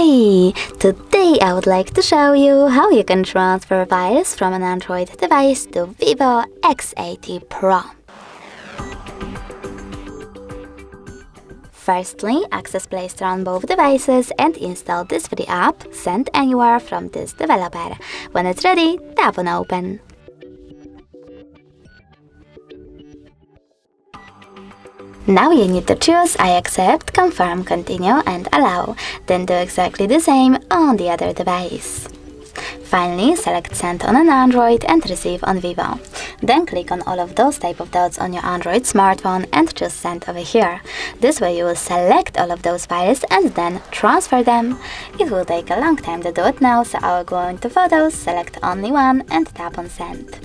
Hi! Today I would like to show you how you can transfer files from an Android device to VIVO X80 Pro. Firstly, access Play Store on both devices and install this free app sent anywhere from this developer. When it's ready, tap on Open. Now you need to choose I accept, confirm, continue and allow, then do exactly the same on the other device. Finally, select Send on an Android and Receive on Vivo. Then click on all of those type of dots on your Android smartphone and choose Send over here. This way you will select all of those files and then transfer them. It will take a long time to do it now, so I will go into Photos, select only one and tap on Send.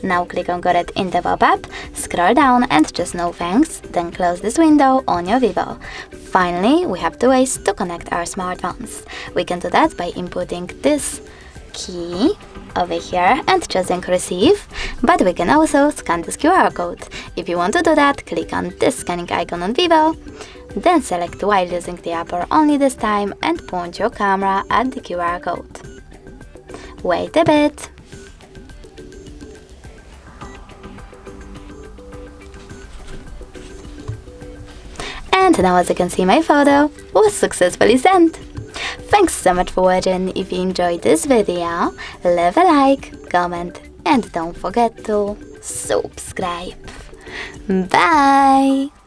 Now click on Got it in the pop-up, scroll down and choose No Thanks, then close this window on your Vivo. Finally, we have two ways to connect our smartphones. We can do that by inputting this key over here and choosing Receive, but we can also scan this QR code. If you want to do that, click on this scanning icon on Vivo, then select while using the app or only this time and point your camera at the QR code. Wait a bit. And now, as you can see, my photo was successfully sent. Thanks so much for watching. If you enjoyed this video, leave a like, comment and don't forget to subscribe. Bye!